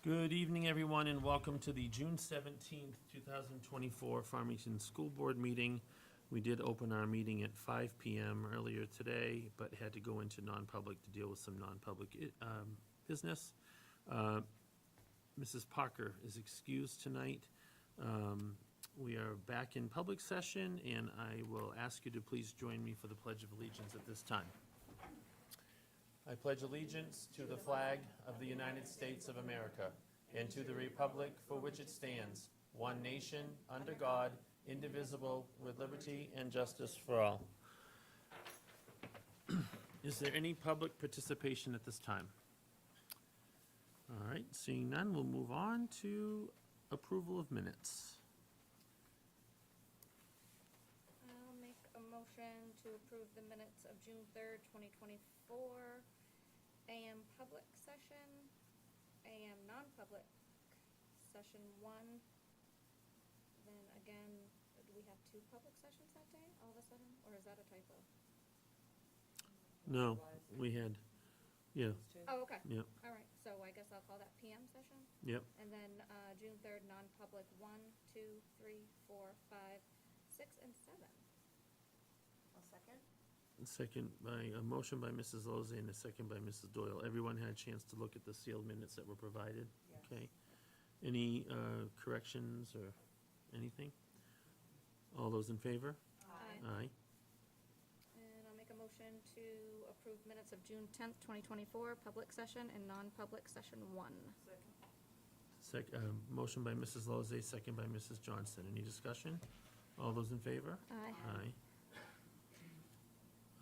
Good evening, everyone, and welcome to the June 17th, 2024 Farmington School Board meeting. We did open our meeting at 5 p.m. earlier today, but had to go into non-public to deal with some non-public business. Mrs. Parker is excused tonight. We are back in public session, and I will ask you to please join me for the Pledge of Allegiance at this time. I pledge allegiance to the flag of the United States of America and to the republic for which it stands, one nation, under God, indivisible, with liberty and justice for all. Is there any public participation at this time? All right, seeing none, we'll move on to approval of minutes. I'll make a motion to approve the minutes of June 3rd, 2024, AM public session, AM non-public session 1. Then again, do we have 2 public sessions that day all of a sudden, or is that a typo? No, we had, yeah, Oh, okay. yep, All right, so I guess I'll call that PM session. yep. And then June 3rd, non-public 1, 2, 3, 4, 5, 6, and 7. I'll second. Second by, a motion by Mrs. Lozay and a second by Mrs. Doyle. Everyone had a chance to look at the sealed minutes that were provided? Yes. Okay. Any corrections or anything? All those in favor? Aye. Aye. And I'll make a motion to approve minutes of June 10th, 2024, public session and non-public session 1. Second. Motion by Mrs. Lozay, second by Mrs. Johnston. Any discussion? All those in favor? Aye. Aye.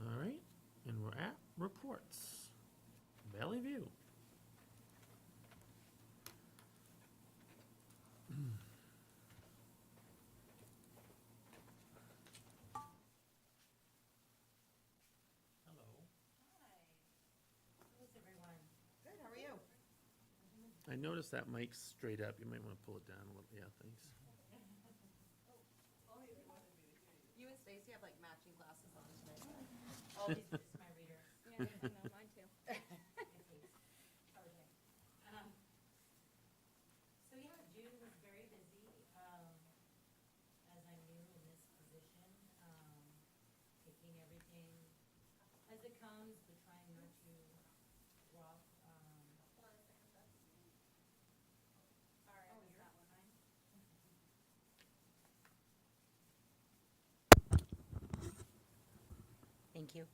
All right, and we're at reports. Valley View. Hello. How's everyone? Good, how are you? I noticed that mic's straight up. You might want to pull it down a little. Yeah, thanks. You and Stacy have like matching glasses on today. Oh, these are just my reader. Yeah, I know, mine too. So yeah, June was very busy, as I'm new in this position, taking everything as it comes, but trying not to drop, Sorry, I missed that one. Thank you.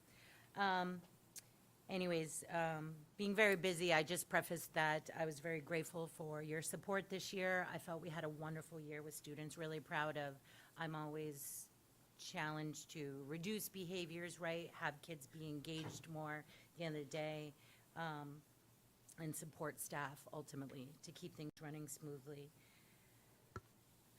Being very busy, I just prefaced that I was very grateful for your support this year. I felt we had a wonderful year with students, really proud of. I'm always challenged to reduce behaviors, right? Have kids be engaged more at the end of the day, and support staff ultimately to keep things running smoothly.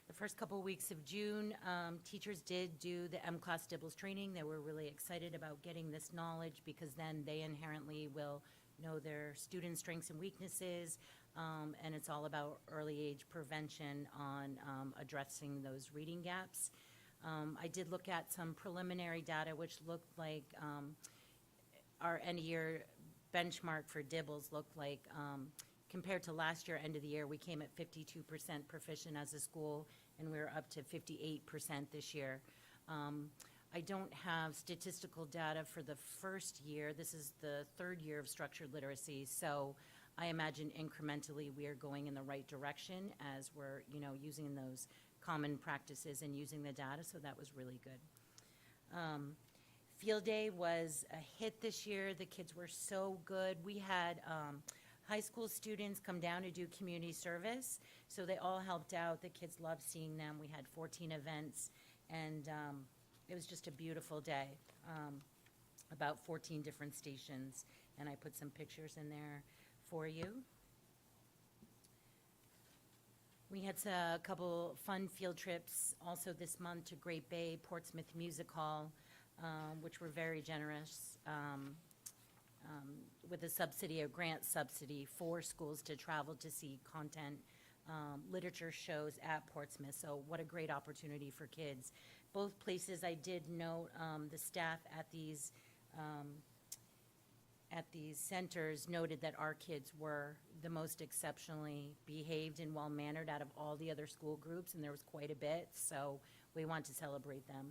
The first couple weeks of June, teachers did do the M-Class Dibbles training. They were really excited about getting this knowledge because then they inherently will know their students' strengths and weaknesses, and it's all about early age prevention on addressing those reading gaps. I did look at some preliminary data which looked like our end-of-year benchmark for Dibbles looked like compared to last year, end of the year, we came at 52% proficient as a school, and we're up to 58% this year. I don't have statistical data for the first year. This is the third year of structured literacy, so I imagine incrementally we are going in the right direction as we're, using those common practices and using the data, so that was really good. Field Day was a hit this year. The kids were so good. We had high school students come down to do community service, so they all helped out. The kids loved seeing them. We had 14 events, and it was just a beautiful day. About 14 different stations, and I put some pictures in there for you. We had a couple fun field trips also this month to Great Bay, Portsmouth Music Hall, which were very generous. With a grant subsidy for schools to travel to see content, literature shows at Portsmouth. So what a great opportunity for kids. Both places I did note the staff at these at these centers noted that our kids were the most exceptionally behaved and well-mannered out of all the other school groups, and there was quite a bit, so we want to celebrate them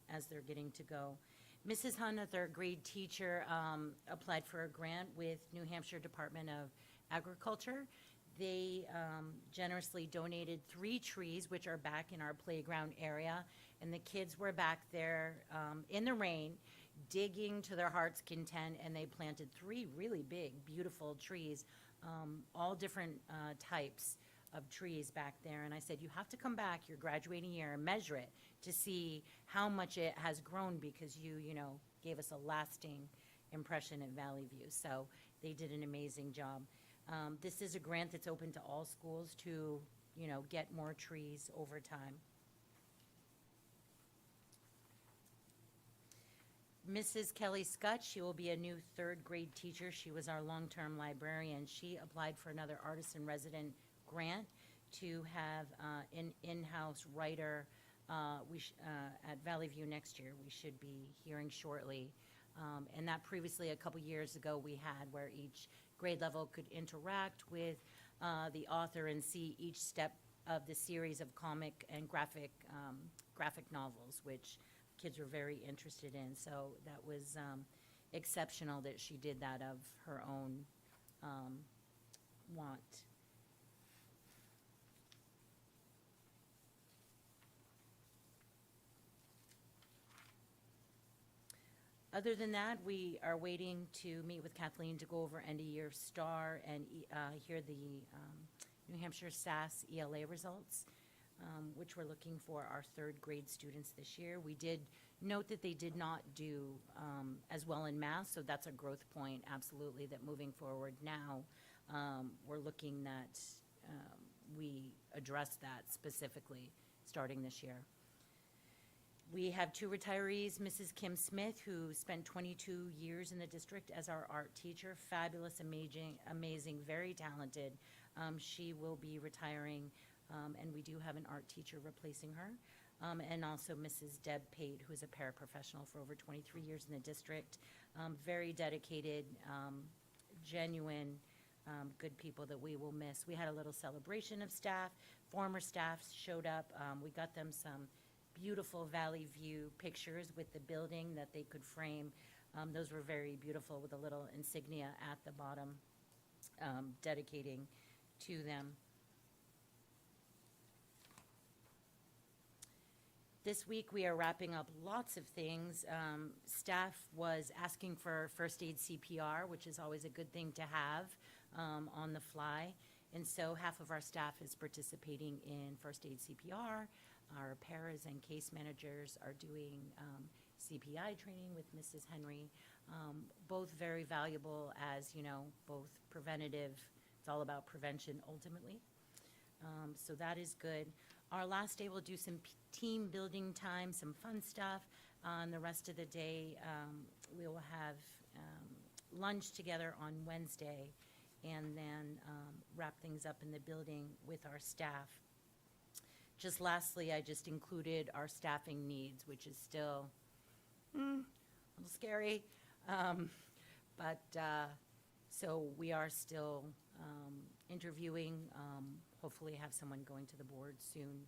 as they're getting to go. Mrs. Hun, a third grade teacher, applied for a grant with New Hampshire Department of Agriculture. They generously donated 3 trees, which are back in our playground area, and the kids were back there in the rain, digging to their heart's content, and they planted 3 really big, beautiful trees, all different types of trees back there. And I said, you have to come back your graduating year and measure it to see how much it has grown, because you know, gave us a lasting impression at Valley View. So they did an amazing job. This is a grant that's open to all schools to, you know, get more trees over time. Mrs. Kelly Scott, she will be a new third grade teacher. She was our long-term librarian. She applied for another artist-in-resident grant to have an in-house writer at Valley View next year. We should be hearing shortly. And that previously, a couple years ago, we had where each grade level could interact with the author and see each step of the series of comic and graphic novels, which kids were very interested in. So that was exceptional that she did that of her own want. Other than that, we are waiting to meet with Kathleen to go over end-of-year STAR and hear the New Hampshire SAS ELA results, which we're looking for our third grade students this year. We did note that they did not do as well in math, so that's a growth point, absolutely, that moving forward now, we're looking that we address that specifically starting this year. We have 2 retirees, Mrs. Kim Smith, who spent 22 years in the district as our art teacher, fabulous, amazing, very talented. She will be retiring, and we do have an art teacher replacing her. And also Mrs. Deb Pate, who is a paraprofessional for over 23 years in the district. Very dedicated, genuine, good people that we will miss. We had a little celebration of staff. Former staff showed up. We got them some beautiful Valley View pictures with the building that they could frame. Those were very beautiful with a little insignia at the bottom, dedicating to them. This week, we are wrapping up lots of things. Staff was asking for first aid CPR, which is always a good thing to have on the fly. And so half of our staff is participating in first aid CPR. Our paras and case managers are doing CPI training with Mrs. Henry. Both very valuable as, you know, both preventative. It's all about prevention ultimately. So that is good. Our last day, we'll do some team building time, some fun stuff. On the rest of the day, we will have lunch together on Wednesday, and then wrap things up in the building with our staff. Just lastly, I just included our staffing needs, which is still a little scary. So we are still interviewing, hopefully have someone going to the board soon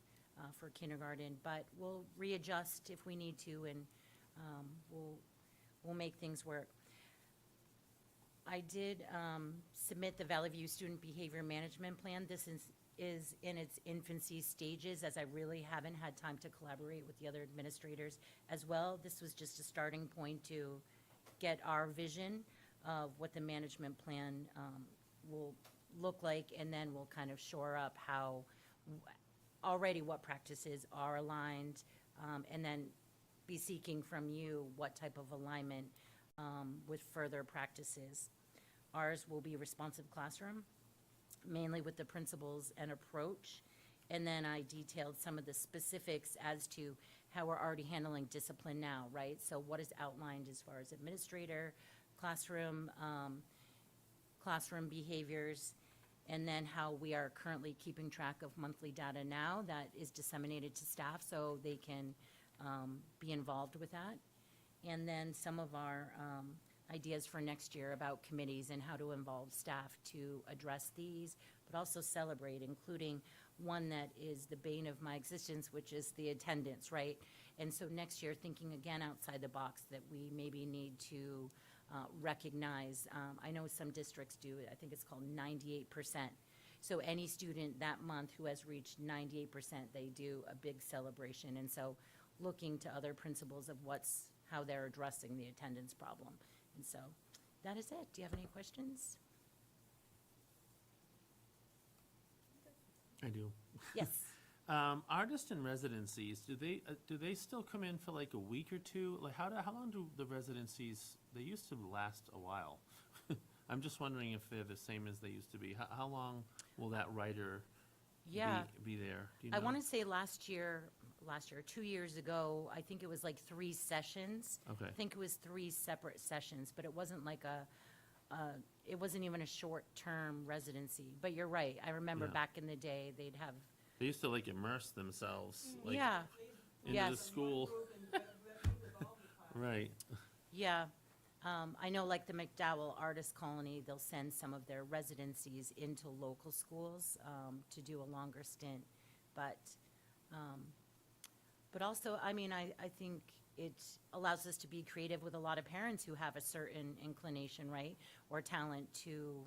for kindergarten, but we'll readjust if we need to, and we'll make things work. I did submit the Valley View Student Behavior Management Plan. This is in its infancy stages, as I really haven't had time to collaborate with the other administrators as well. This was just a starting point to get our vision of what the management plan will look like, and then we'll kind of shore up how already what practices are aligned, and then be seeking from you what type of alignment with further practices. Ours will be responsive classroom, mainly with the principles and approach. And then I detailed some of the specifics as to how we're already handling discipline now, right? So what is outlined as far as administrator, classroom behaviors, and then how we are currently keeping track of monthly data now that is disseminated to staff so they can be involved with that. And then some of our ideas for next year about committees and how to involve staff to address these, but also celebrate, including one that is the bane of my existence, which is the attendance, right? And so next year, thinking again outside the box, that we maybe need to recognize, I know some districts do, I think it's called 98%. So any student that month who has reached 98%, they do a big celebration. And so looking to other principles of how they're addressing the attendance problem. And so that is it. Do you have any questions? I do. Yes. Artist in residencies, do they still come in for like a week or two? Like how long do the residencies, they used to last a while. I'm just wondering if they're the same as they used to be. How long will that writer Yeah. be there? Do you I know? want to say last year, 2 years ago, I think it was like 3 sessions. Okay. I think it was 3 separate sessions, but it wasn't like it wasn't even a short-term residency. But you're right. I remember Yeah. back in the day, they'd have, They used to like immerse themselves like yeah, into the yes. school. Right. Yeah. I know like the McDowell Artist Colony, they'll send some of their residencies into local schools to do a longer stint. But also, I mean, I think it allows us to be creative with a lot of parents who have a certain inclination, right? Or talent to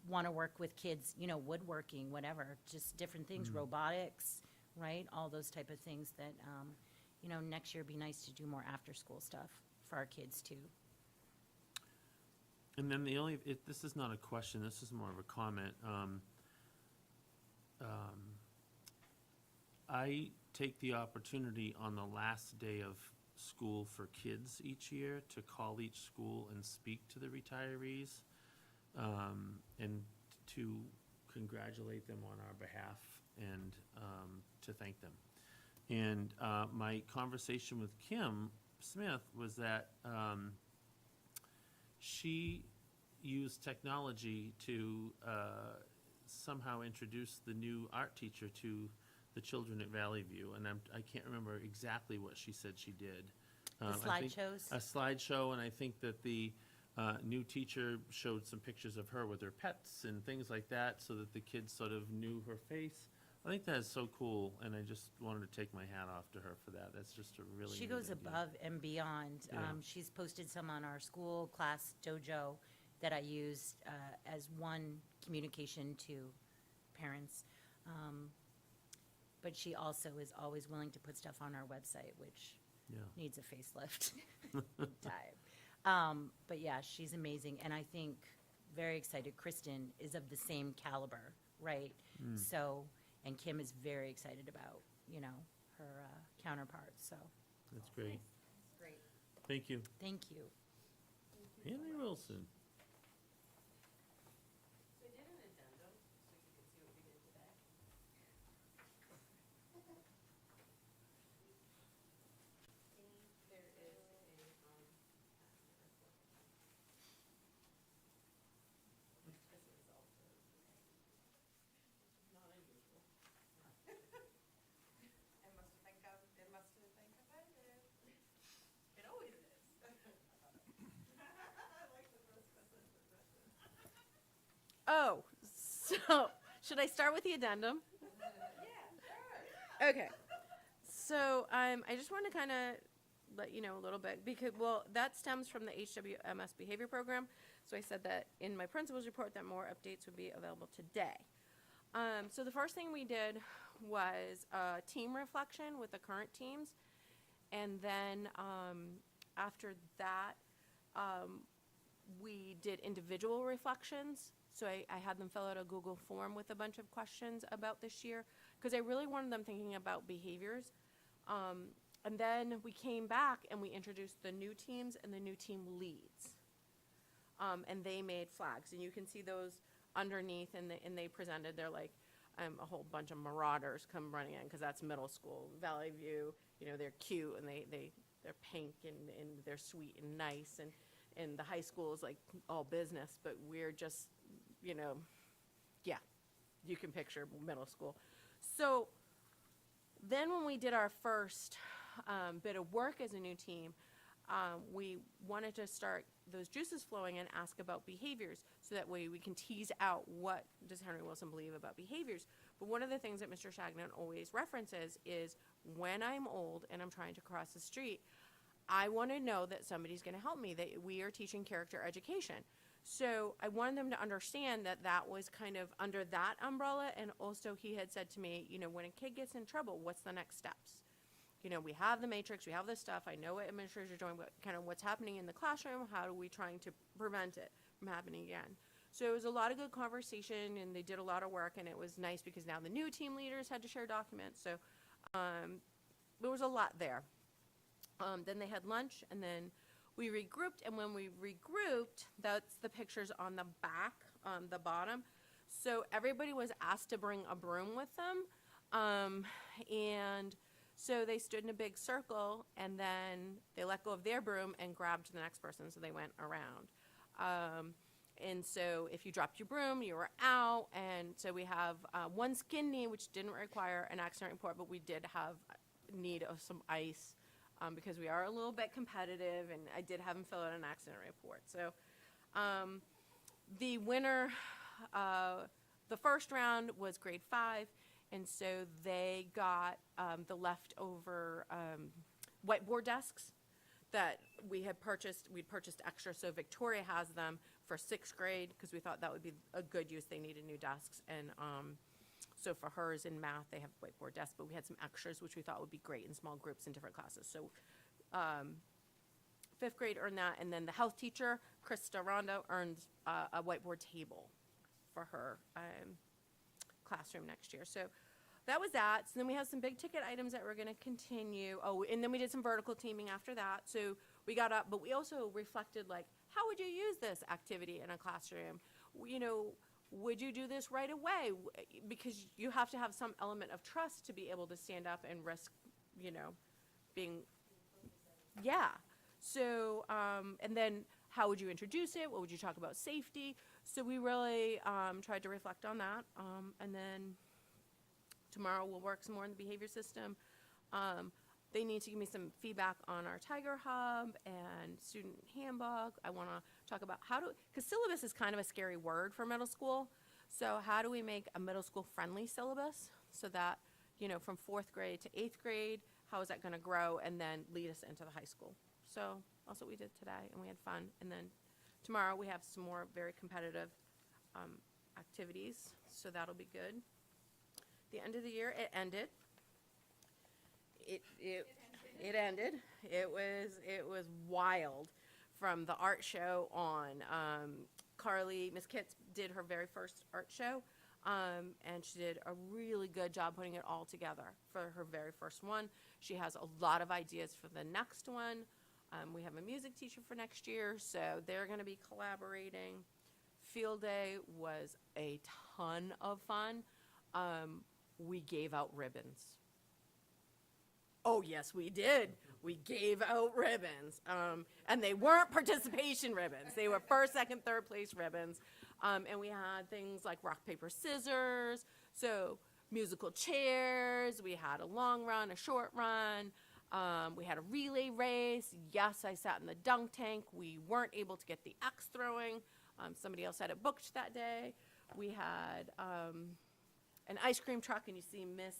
want to work with kids, you know, woodworking, whatever, just different things, robotics, right? All those type of things that, you know, next year it'd be nice to do more after-school stuff for our kids too. And then this is not a question, this is more of a comment. I take the opportunity on the last day of school for kids each year to call each school and speak to the retirees, and to congratulate them on our behalf and to thank them. And my conversation with Kim Smith was that she used technology to somehow introduce the new art teacher to the children at Valley View, and I can't remember exactly what she said she did. The I think slideshows? A slideshow, and I think that the new teacher showed some pictures of her with her pets and things like that, so that the kids sort of knew her face. I think that is so cool, and I just wanted to take my hat off to her for that. That's just a really She neat goes idea. above and beyond. Yeah. She's posted some on our school class dojo that I use as one communication to parents. But she also is always willing to put stuff on our website, which Yeah. needs a facelift big time. But yeah, she's amazing, and I think, very excited, Kristen is of the same caliber, right? So, and Kim is very excited about, you know, her counterparts, so, That's great. Great. Thank you. thank you. Henry Wilson. So I did an addendum, so you could see what we did today. There is a, as a result of, not unusual. It must have been competitive. It always is. I like the first question. Oh, so should I start with the addendum? Okay. So I just want to kind of let you know a little bit because, well, that stems from the HWMS behavior program. So I said that in my principal's report that more updates would be available today. So the first thing we did was a team reflection with the current teams. And then after that, we did individual reflections. So I had them fill out a Google form with a bunch of questions about this year because I really wanted them thinking about behaviors. And then we came back and we introduced the new teams and the new team leads. And they made flags, and you can see those underneath, and they presented, they're like a whole bunch of marauders come running in because that's middle school. Valley View, you know, they're cute and they're pink and they're sweet and nice, and the high school is like all business, but we're just, you know, yeah, you can picture middle school. So then when we did our first bit of work as a new team, we wanted to start those juices flowing and ask about behaviors, so that way we can tease out what does Henry Wilson believe about behaviors. But one of the things that Mr. Shagnon always references is, when I'm old and I'm trying to cross the street, I want to know that somebody's going to help me, that we are teaching character education. So I wanted them to understand that that was kind of under that umbrella. And also he had said to me, when a kid gets in trouble, what's the next steps? We have the matrix, we have this stuff. I know what administrators are doing, but kind of what's happening in the classroom, how are we trying to prevent it from happening again? So it was a lot of good conversation, and they did a lot of work, and it was nice because now the new team leaders had to share documents. So there was a lot there. Then they had lunch, and then we regrouped, and when we regrouped, that's the pictures on the back, the bottom. So everybody was asked to bring a broom with them, and so they stood in a big circle, and then they let go of their broom and grabbed the next person, so they went around. And so if you dropped your broom, you were out. And so we have one skin knee, which didn't require an accident report, but we did have need of some ice because we are a little bit competitive, and I did have them fill out an accident report. So the winner, the first round was grade 5. And so they got the leftover whiteboard desks that we'd purchased extra. So Victoria has them for 6th grade because we thought that would be a good use. They needed new desks. And so for hers in math, they have whiteboard desks, but we had some extras, which we thought would be great in small groups in different classes. So 5th grade earned that. And then the health teacher, Krista Rondo, earned a whiteboard table for her classroom next year. So that was that. So then we have some big ticket items that we're going to continue. Oh, and then we did some vertical teaming after that. So we got up, but we also reflected, like, how would you use this activity in a classroom? Would you do this right away? Because you have to have some element of trust to be able to stand up and risk, being, yeah. So, and then how would you introduce it? What would you talk about safety? So we really tried to reflect on that. And then tomorrow we'll work some more in the behavior system. They need to give me some feedback on our Tiger Hub and student handbook. I want to talk about because syllabus is kind of a scary word for middle school. So how do we make a middle school friendly syllabus so that, from 4th grade to 8th grade, how is that going to grow and then lead us into the high school? So that's what we did today, and we had fun. And then tomorrow we have some more very competitive activities, so that'll be good. The end of the year, it ended. It ended. It was wild from the art show on. Carly, Miss Kitts, did her very first art show, and she did a really good job putting it all together for her very first one. She has a lot of ideas for the next one. We have a music teacher for next year, so they're going to be collaborating. Field day was a ton of fun. We gave out ribbons. Oh, yes, we did. We gave out ribbons. And they weren't participation ribbons. They were 1st, 2nd, 3rd place ribbons. And we had things like rock, paper, scissors. So musical chairs. We had a long run, a short run. We had a relay race. Yes, I sat in the dunk tank. We weren't able to get the X throwing. Somebody else had it booked that day. We had an ice cream truck, and you see Miss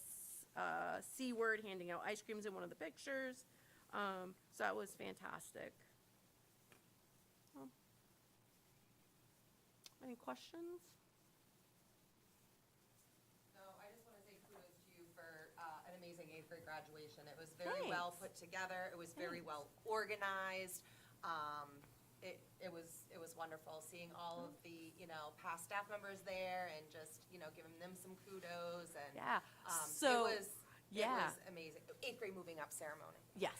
Seward handing out ice creams in one of the pictures. So that was fantastic. Any questions? No, I just want to say kudos to you for an amazing 8th grade graduation. It was very well put together. It was very well organized. It was wonderful seeing all of the, past staff members there and just, giving them some kudos and Yeah. it was amazing. 8th grade moving up ceremony. Yes.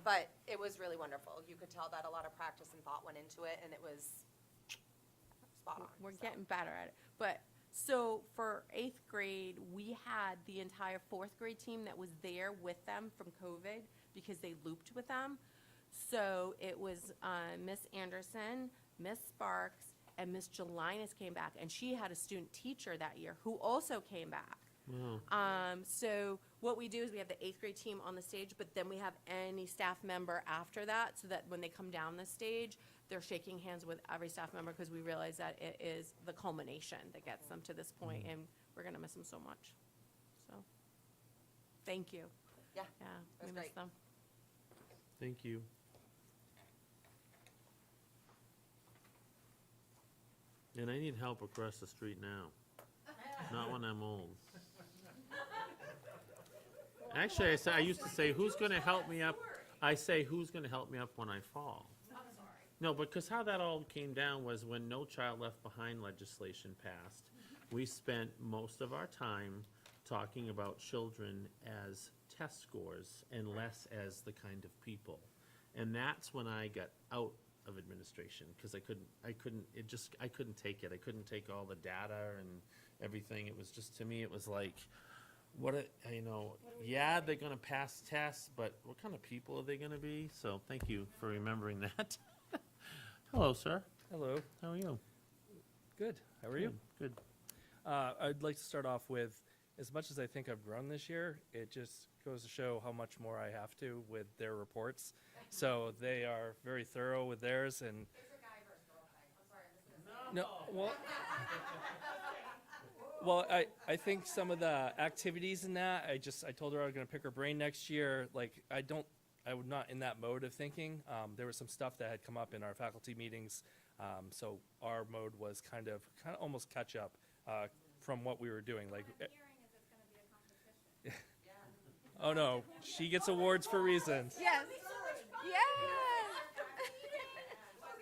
But it was really wonderful. You could tell that a lot of practice and thought went into it, and it was spot on. We're getting better at it. But so for 8th grade, we had the entire 4th grade team that was there with them from COVID because they looped with them. So it was Miss Anderson, Miss Sparks, and Miss Jelinas came back, and she had a student teacher that year who also came back. Wow. So what we do is we have the eighth grade team on the stage, but then we have any staff member after that, so that when they come down the stage, they're shaking hands with every staff member, because we realize that it is the culmination that gets them to this point, and we're gonna miss them so much. So, thank you. Yeah, Yeah, That's we miss great. them. Thank you. And I need help across the street now. Not when I'm old. Actually, I used to say, who's gonna help me up? I say, who's gonna help me up when I fall? No, because how that all came down was when No Child Left Behind legislation passed, we spent most of our time talking about children as test scores and less as the kind of people. And that's when I got out of administration, because I couldn't take it. I couldn't take all the data and everything. It was just, to me, it was like, yeah, they're gonna pass tests, but what kind of people are they gonna be? So thank you for remembering that. Hello, sir. Hello, How are you? good. How are you? Good. I'd like to start off with, as much as I think I've grown this year, it just goes to show how much more I have to with their reports. So they are very thorough with theirs, and It's a guy versus girl thing. I'm sorry, I'm just gonna say. no, well, I think some of the activities in that, I told her I was gonna pick her brain next year. Like, I was not in that mode of thinking. There was some stuff that had come up in our faculty meetings. So our mode was kind of almost catch up, from what we were doing. Like, What I'm hearing is it's gonna be a competition. oh no, she gets awards for reasons. Yes. Yes.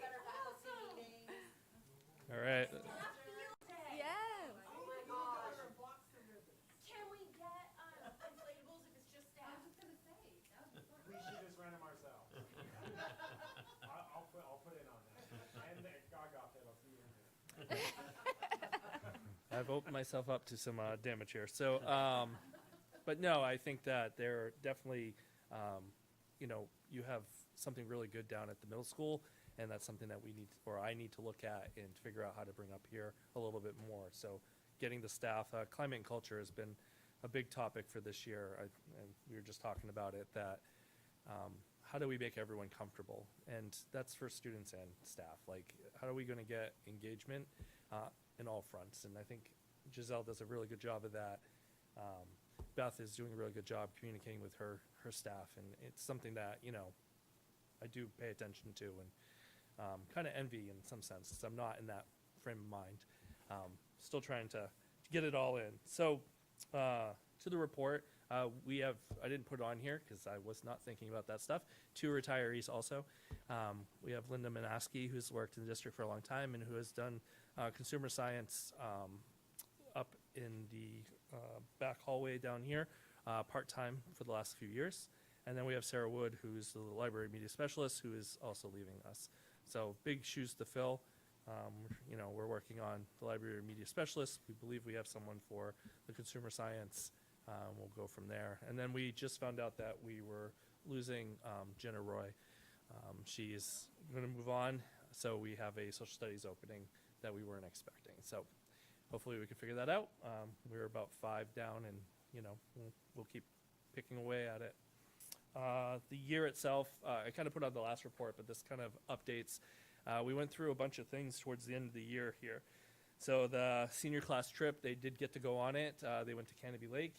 Better faculty meetings. All right. Yes. Oh my gosh. Can we get inflatables if it's just staff? We should just rent them ourselves. I'll put in on that. And the Gaga pit, I'll see you in there. I've opened myself up to some damage here. So, but no, I think that they're definitely, you have something really good down at the middle school, and that's something that I need to look at and figure out how to bring up here a little bit more. So, getting the staff, climate and culture has been a big topic for this year, and we were just talking about it, that how do we make everyone comfortable? And that's for students and staff. Like, how are we going to get engagement in all fronts? And I think Giselle does a really good job of that. Beth is doing a really good job communicating with her staff, and it's something that, I do pay attention to and kind of envy in some sense, 'cause I'm not in that frame of mind. Still trying to get it all in. So, to the report, I didn't put it on here because I was not thinking about that stuff. 2 retirees also. We have Linda Manaski, who's worked in the district for a long time and who has done consumer science up in the back hallway down here, part-time for the last few years. And then we have Sarah Wood, who's the library media specialist, who is also leaving us. So big shoes to fill. We're working on the library media specialist. We believe we have someone for the consumer science. We'll go from there. And then we just found out that we were losing Jenna Roy. She's going to move on, so we have a social studies opening that we weren't expecting. So hopefully we can figure that out. We're about 5 down, and we'll keep picking away at it. The year itself, I kind of put on the last report, but this kind of updates. We went through a bunch of things towards the end of the year here. So the senior class trip, they did get to go on it. They went to Canopy Lake.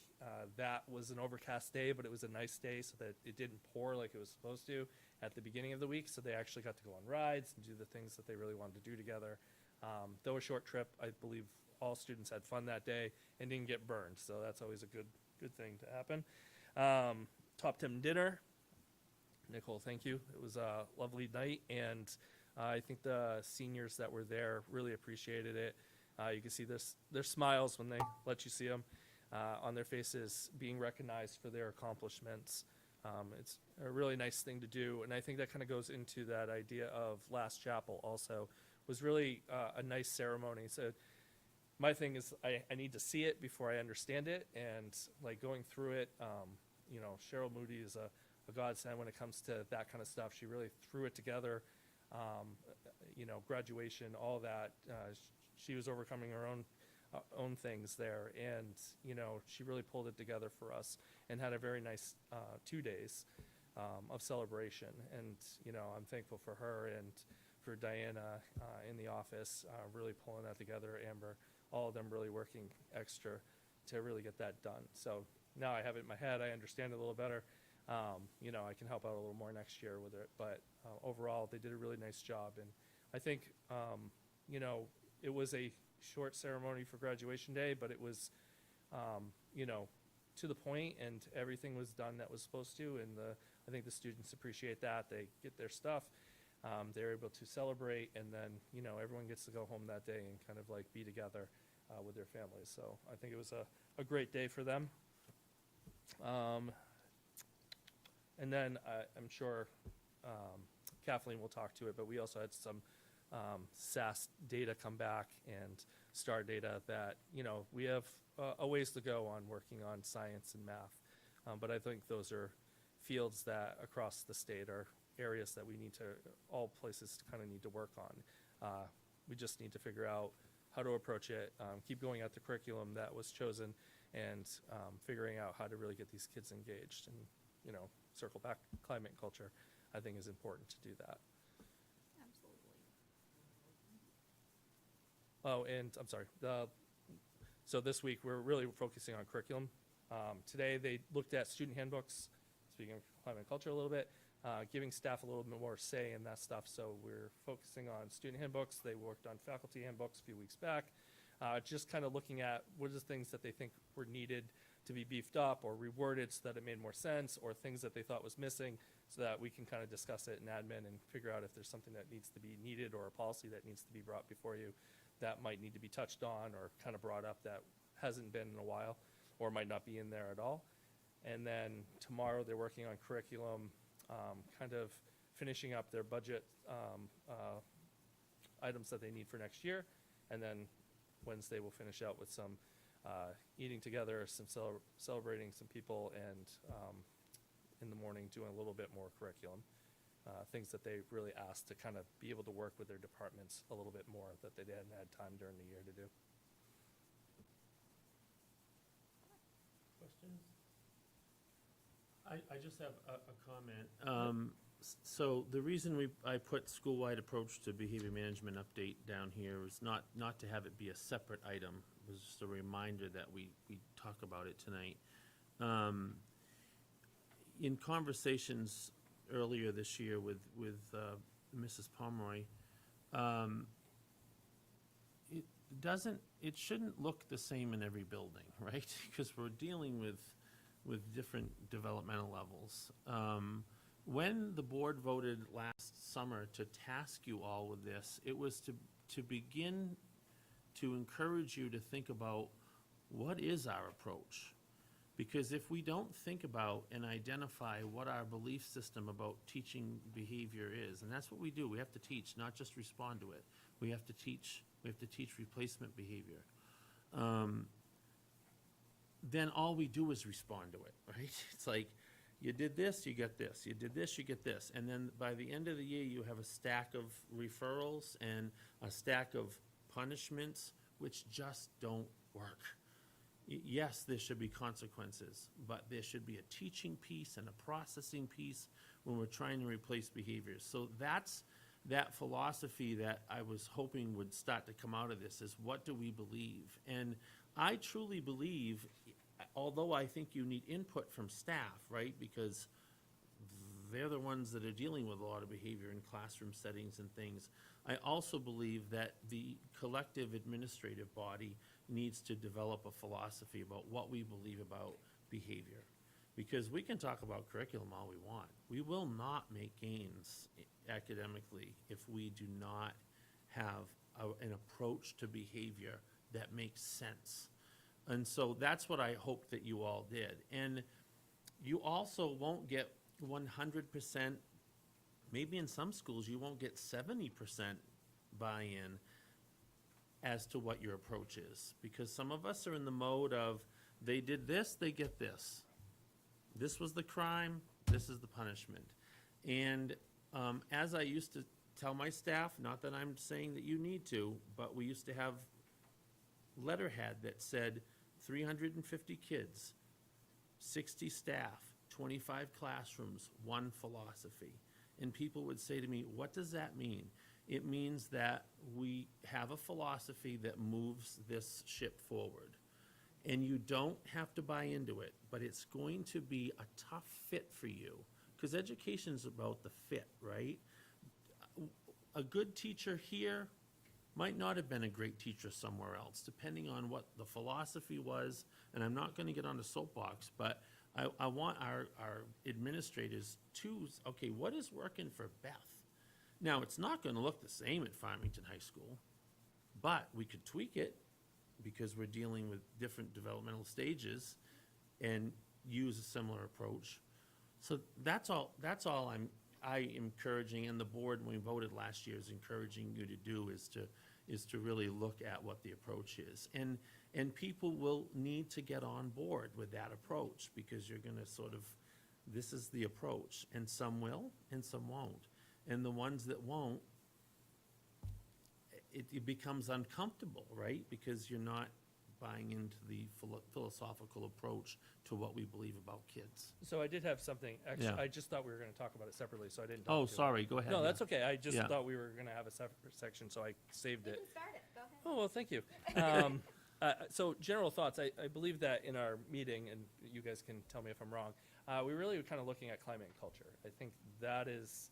That was an overcast day, but it was a nice day so that it didn't pour like it was supposed to at the beginning of the week. So they actually got to go on rides and do the things that they really wanted to do together. Though a short trip, I believe all students had fun that day and didn't get burned. So that's always a good thing to happen. Top 10 dinner. Nicole, thank you. It was a lovely night, and I think the seniors that were there really appreciated it. You can see their smiles when they let you see them on their faces, being recognized for their accomplishments. It's a really nice thing to do, and I think that kind of goes into that idea of Last Chapel also. Was really a nice ceremony. So my thing is I need to see it before I understand it, and like going through it, Cheryl Moody is a godsend when it comes to that kind of stuff. She really threw it together. Graduation, all that. She was overcoming her own own things there. And, you know, she really pulled it together for us and had a very nice 2 days of celebration. And, you know, I'm thankful for her and for Diana in the office, really pulling that together, Amber, all of them really working extra to really get that done. So now I have it in my head, I understand it a little better. You know, I can help out a little more next year with it, but overall, they did a really nice job. And I think, you know, it was a short ceremony for graduation day, but it was, you know, to the point, and everything was done that was supposed to. And I think the students appreciate that. They get their stuff. They're able to celebrate, and then, you know, everyone gets to go home that day and kind of like be together with their families. So I think it was a great day for them. And then I'm sure Kathleen will talk to it, but we also had some SAS data come back and STAR data that, you know, we have a ways to go on working on science and math. But I think those are fields that across the state are areas that we need to, all places kind of need to work on. We just need to figure out how to approach it, keep going at the curriculum that was chosen, and figuring out how to really get these kids engaged. And, you know, circle back, climate and culture, I think is important to do that. Absolutely. Oh, and I'm sorry. So this week, we're really focusing on curriculum. Today, they looked at student handbooks, speaking of climate and culture a little bit, giving staff a little bit more say in that stuff. So we're focusing on student handbooks. They worked on faculty handbooks a few weeks back, just kind of looking at what are the things that they think were needed to be beefed up or reworded so that it made more sense, or things that they thought was missing, so that we can kind of discuss it in admin and figure out if there's something that needs to be needed or a policy that needs to be brought before you that might need to be touched on or kind of brought up that hasn't been in a while or might not be in there at all. And then tomorrow they're working on curriculum, kind of finishing up their budget items that they need for next year. And then Wednesday we'll finish out with some eating together, some celebrating some people, and in the morning doing a little bit more curriculum. Things that they really asked to kind of be able to work with their departments a little bit more that they hadn't had time during the year to do. Questions? I just have a comment. So the reason I put school-wide approach to behavior management update down here is not to have it be a separate item. It was just a reminder that we talk about it tonight. In conversations earlier this year with Mrs. Pomeroy, it shouldn't look the same in every building, right? Because we're dealing with different developmental levels. When the board voted last summer to task you all with this, it was to begin to encourage you to think about what is our approach. Because if we don't think about and identify what our belief system about teaching behavior is, and that's what we do, we have to teach, not just respond to it. We have to teach replacement behavior. Then all we do is respond to it, right? It's like, you did this, you get this. You did this, you get this. And then by the end of the year, you have a stack of referrals and a stack of punishments, which just don't work. Yes, there should be consequences, but there should be a teaching piece and a processing piece when we're trying to replace behaviors. So that's that philosophy that I was hoping would start to come out of this, is what do we believe? And I truly believe, although I think you need input from staff, right? Because they're the ones that are dealing with a lot of behavior in classroom settings and things. I also believe that the collective administrative body needs to develop a philosophy about what we believe about behavior. Because we can talk about curriculum all we want. We will not make gains academically if we do not have an approach to behavior that makes sense. And so that's what I hope that you all did. And you also won't get 100%, maybe in some schools you won't get 70% buy-in as to what your approach is. Because some of us are in the mode of, they did this, they get this. This was the crime, this is the punishment. And as I used to tell my staff, not that I'm saying that you need to, but we used to have letterhead that said 350 kids, 60 staff, 25 classrooms, one philosophy. And people would say to me, what does that mean? It means that we have a philosophy that moves this ship forward. And you don't have to buy into it, but it's going to be a tough fit for you, because education's about the fit, right? A good teacher here might not have been a great teacher somewhere else, depending on what the philosophy was. And I'm not gonna get on the soapbox, but I want our administrators to, okay, what is working for Beth? Now, it's not gonna look the same at Farmington High School, but we could tweak it, because we're dealing with different developmental stages, and use a similar approach. So that's all I encouraging, and the board, when we voted last year, is encouraging you to do, is to really look at what the approach is. And people will need to get on board with that approach, because you're gonna sort of, this is the approach, and some will, and some won't. And the ones that won't, it becomes uncomfortable, right? Because you're not buying into the philosophical approach to what we believe about kids. So I did have something, actually, Yeah. I just thought we were gonna talk about it separately, so I didn't. talk Oh, to it. sorry, go ahead. No, yeah. that's okay, I just Yeah. thought we were gonna have a separate section, so I saved You it. can start it, go ahead. Oh, well, thank you. So general thoughts, I believe that in our meeting, and you guys can tell me if I'm wrong, we really were kind of looking at climate and culture. I think that is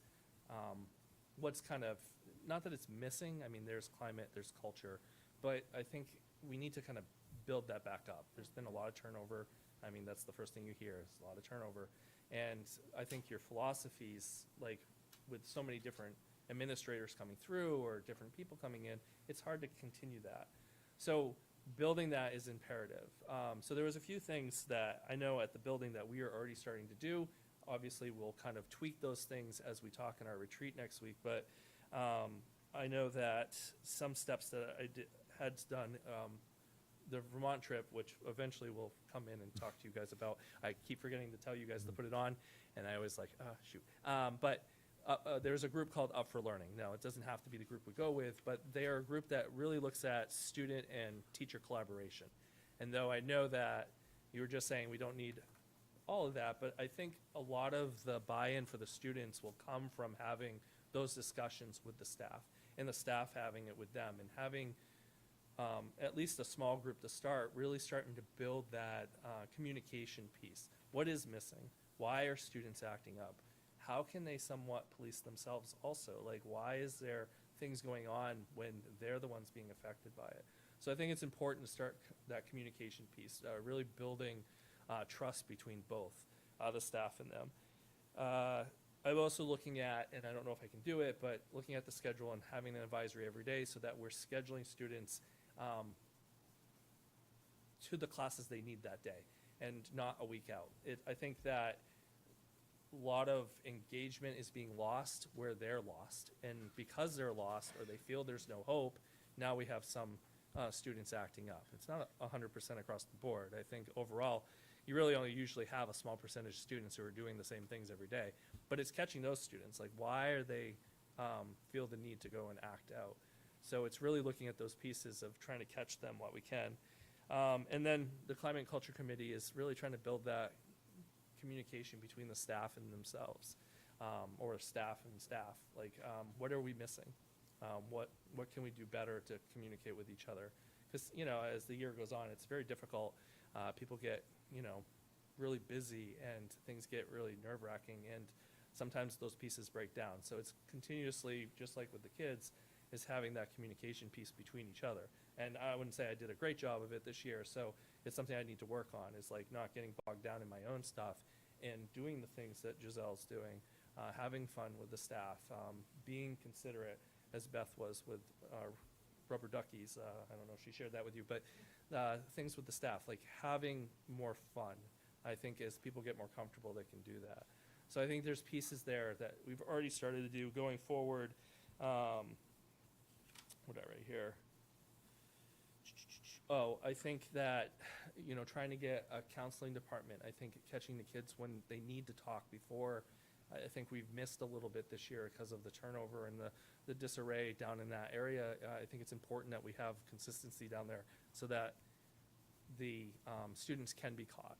what's kind of, not that it's missing, I mean, there's climate, there's culture, but I think we need to kind of build that back up. There's been a lot of turnover. I mean, that's the first thing you hear, is a lot of turnover. And I think your philosophies, like with so many different administrators coming through or different people coming in, it's hard to continue that. So building that is imperative. So there was a few things that I know at the building that we are already starting to do. Obviously, we'll kind of tweak those things as we talk in our retreat next week, but I know that some steps that I had done, the Vermont trip, which eventually will come in and talk to you guys about. I keep forgetting to tell you guys to put it on, and I always like, shoot. But there's a group called Up for Learning. Now, it doesn't have to be the group we go with, but they are a group that really looks at student and teacher collaboration. And though I know that you were just saying we don't need all of that, but I think a lot of the buy-in for the students will come from having those discussions with the staff, and the staff having it with them, and having at least a small group to start, really starting to build that communication piece. What is missing? Why are students acting up? How can they somewhat police themselves also? Like, why is there things going on when they're the ones being affected by it? So I think it's important to start that communication piece, really building trust between both the staff and them. I'm also looking at, and I don't know if I can do it, but looking at the schedule and having an advisory every day so that we're scheduling students to the classes they need that day and not a week out. I think that a lot of engagement is being lost where they're lost. And because they're lost, or they feel there's no hope, now we have some students acting up. It's not 100% across the board. I think overall, you really only usually have a small percentage of students who are doing the same things every day. But it's catching those students. Like, why are they feel the need to go and act out? So it's really looking at those pieces of trying to catch them what we can. And then the Climate and Culture Committee is really trying to build that communication between the staff and themselves, or staff and staff. Like, what are we missing? What can we do better to communicate with each other? Because, you know, as the year goes on, it's very difficult. People get, you know, really busy, and things get really nerve-wracking, and sometimes those pieces break down. So it's continuously, just like with the kids, is having that communication piece between each other. And I wouldn't say I did a great job of it this year, so it's something I need to work on, is like not getting bogged down in my own stuff and doing the things that Giselle's doing, having fun with the staff, being considerate, as Beth was with rubber duckies. I don't know if she shared that with you, but things with the staff, like having more fun. I think as people get more comfortable, they can do that. So I think there's pieces there that we've already started to do going forward. What did I write here? Oh, I think that, you know, trying to get a counseling department, I think catching the kids when they need to talk before, I think we've missed a little bit this year because of the turnover and the the disarray down in that area, I think it's important that we have consistency down there so that the students can be caught.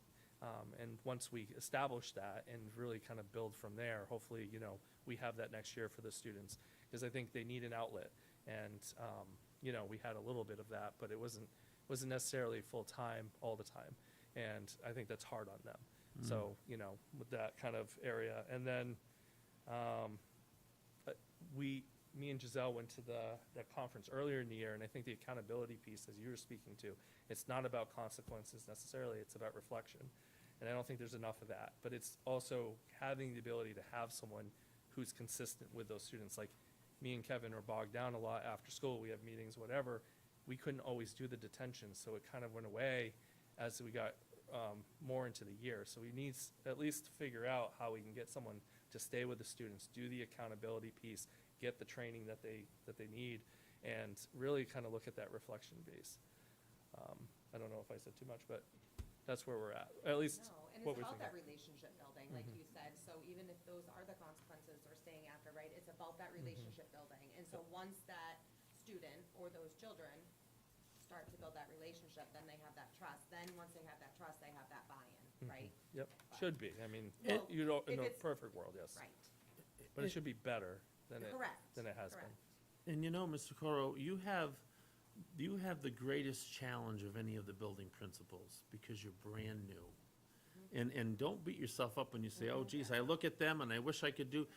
And once we establish that and really kind of build from there, hopefully, you know, we have that next year for the students. Because I think they need an outlet. And, you know, we had a little bit of that, but it wasn't necessarily full-time all the time. And I think that's hard on them. So, you know, with that kind of area. And then me and Giselle went to the conference earlier in the year, and I think the accountability piece, as you were speaking to, it's not about consequences necessarily, it's about reflection. And I don't think there's enough of that. But it's also having the ability to have someone who's consistent with those students. Like me and Kevin are bogged down a lot after school, we have meetings, whatever. We couldn't always do the detention, so it kind of went away as we got more into the year. So we need at least to figure out how we can get someone to stay with the students, do the accountability piece, get the training that they need, and really kind of look at that reflection base. I don't know if I said too much, but that's where we're at least No, and what it's we're about that thinking. relationship building, like you said, so even if those are the consequences or staying after, right, it's about that relationship building. And so once that student or those children start to build that relationship, then they have that trust. Then once they have that trust, they have that buy-in, right? Yep, should be. I mean, Well, you know, in if a it's- perfect world, yes. Right, But it should be better than correct. it has been. Correct. And you know, Mr. Coro, you have the greatest challenge of any of the building principals because you're brand new. And don't beat yourself up when you say, oh geez, I look at them and I wish I could do,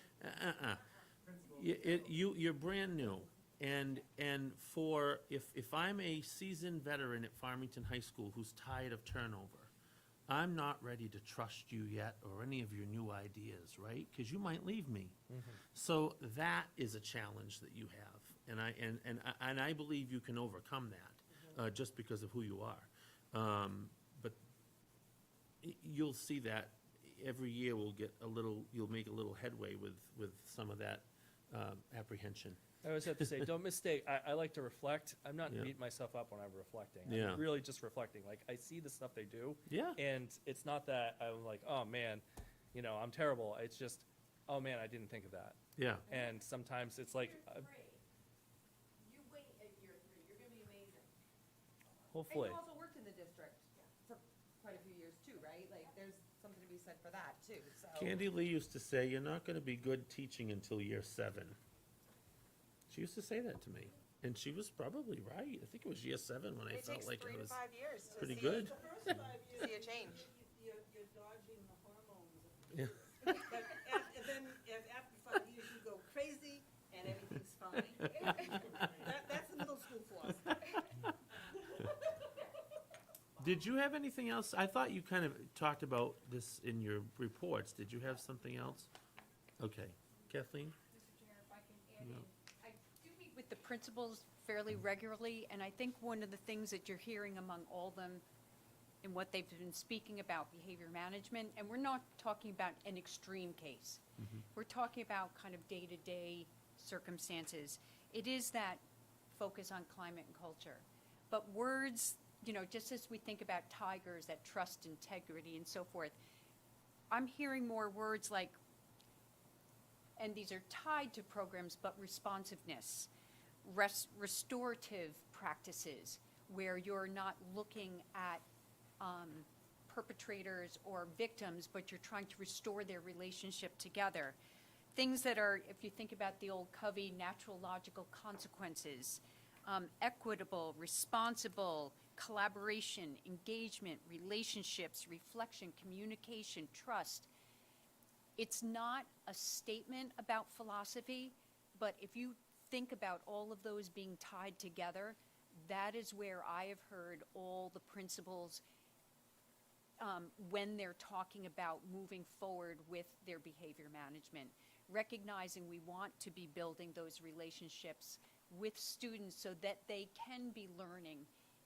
You're brand new. And if I'm a seasoned veteran at Farmington High School who's tired of turnover, I'm not ready to trust you yet or any of your new ideas, right? Because you might leave me. So that is a challenge that you have, and I believe you can overcome that just because of who you are. But you'll see that every year you'll make a little headway with some of that apprehension. I always have to say, don't mistake, I like to reflect. I'm not Yeah. beating myself up when I'm reflecting. Yeah. I'm really just reflecting. Like, I see the stuff they do. Yeah. And it's not that I'm like, oh man, you know, I'm terrible. It's just, oh man, I didn't think of that. Yeah. And sometimes it's like, You wait at year 3, you're gonna be amazing. hopefully. And you also worked in the district for quite a few years too, right? Like, there's something to be said for that too, so. Candy Lee used to say, you're not gonna be good teaching until year 7. She used to say that to me, and she was probably right. I think it was year 7 when I It felt takes like 3 I to was 5 years to pretty see- good. The first 5 years. See a change. You're dodging the hormones. Yeah. But then after 5 years, you go crazy and everything's fine. That's the middle school for us. Did you have anything else? I thought you kind of talked about this in your reports. Did you have something else? Okay. Kathleen? Mr. Chair, if I can add Yeah. in, I do meet with the principals fairly regularly, and I think one of the things that you're hearing among all of them and what they've been speaking about behavior management, and we're not talking about an extreme case. We're talking about kind of day-to-day circumstances. It is that focus on climate and culture. But words, you know, just as we think about tigers, that trust, integrity, and so forth, I'm hearing more words like, and these are tied to programs, but responsiveness, restorative practices, where you're not looking at perpetrators or victims, but you're trying to restore their relationship together. Things that are, if you think about the old Covey, natural logical consequences, equitable, responsible, collaboration, engagement, relationships, reflection, communication, trust. It's not a statement about philosophy, but if you think about all of those being tied together, that is where I have heard all the principals when they're talking about moving forward with their behavior management, recognizing we want to be building those relationships with students so that they can be learning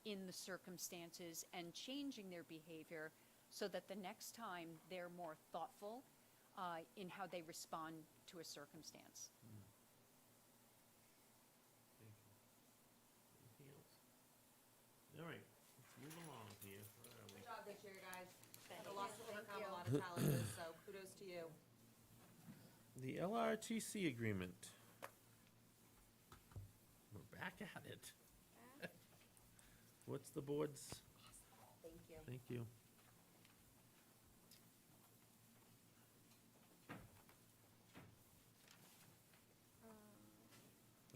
in the circumstances and changing their behavior so that the next time they're more thoughtful in how they respond to a circumstance. Anything else? All right, let's move along here. Where are we? Good job this year, guys. Had a lot to overcome, a lot of challenges, so kudos to you. The LRTC agreement. back at it. Okay. What's the board's? Thank you. Thank you.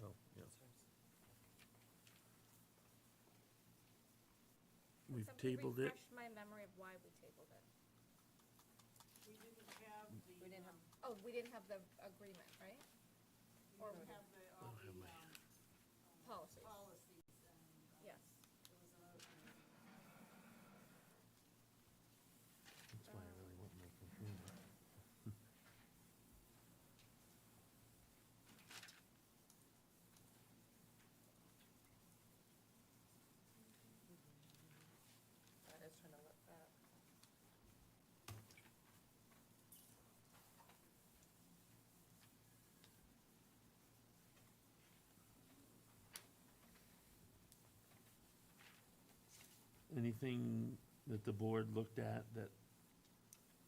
Oh, yeah. We've Somebody tabled it. refresh my memory of why we tabled it. We didn't have the. We didn't have, Oh, we didn't have the agreement, right? We didn't have the, all have the, my- Policies. policies and, Yes. there was another thing. That's why I really want my computer. I was trying to look back. Anything that the board looked at that,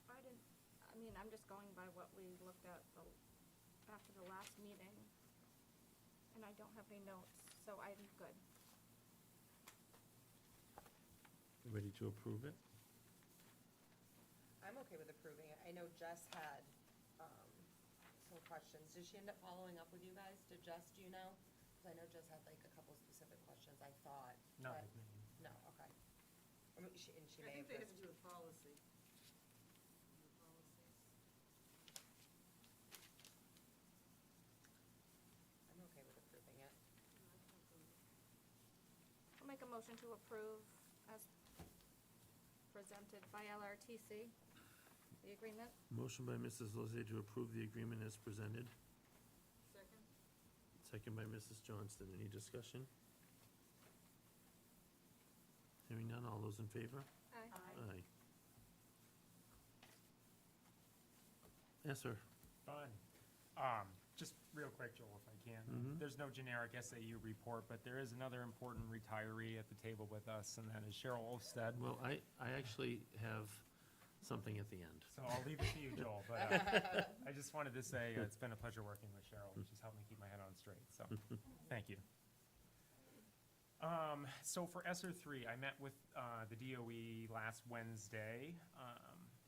I mean, I'm just going by what we looked at after the last meeting, and I don't have any notes, so I'm good. ready to approve it? I'm okay with approving it. I know Jess had, some questions. Did she end up following up with you guys? Did Jess, do you know? Because I know Jess had like a couple specific questions, I thought. Not but- with me. No, okay. I mean, and she I may think have they have just. to do with policy. The policies. I'm okay with approving it. I'll make a motion to approve as presented by LRTC, the agreement. Motion by Mrs. Lozay to approve the agreement as presented, Second? second by Mrs. Johnston. Any discussion? Hearing none, all those in favor? Aye. Aye. Yes, sir. Fun. Just real quick, Joel, if I can. Mhm. There's no generic SAU report, but there is another important retiree at the table with us, and that is Cheryl Olsted. Well, I actually have something at the end. So I'll leave it to you, Joel, but I just wanted to say it's been a pleasure working with Cheryl. She's helped me keep my head on straight, so thank you. So for ESSER 3, I met with the DOE last Wednesday,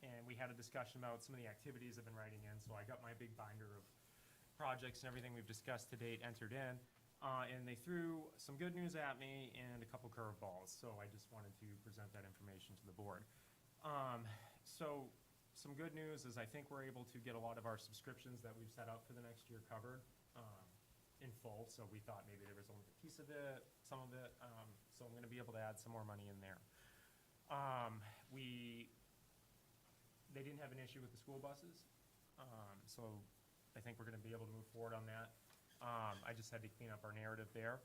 and we had a discussion about some of the activities I've been writing in. So I got my big binder of projects and everything we've discussed to date entered in, and they threw some good news at me and a couple curveballs. So I just wanted to present that information to the board. So some good news is I think we're able to get a lot of our subscriptions that we've set up for the next year covered in full. So we thought maybe there was only a piece of it, some of it. So I'm going to be able to add some more money in there. They didn't have an issue with the school buses. So I think we're going to be able to move forward on that. I just had to clean up our narrative there.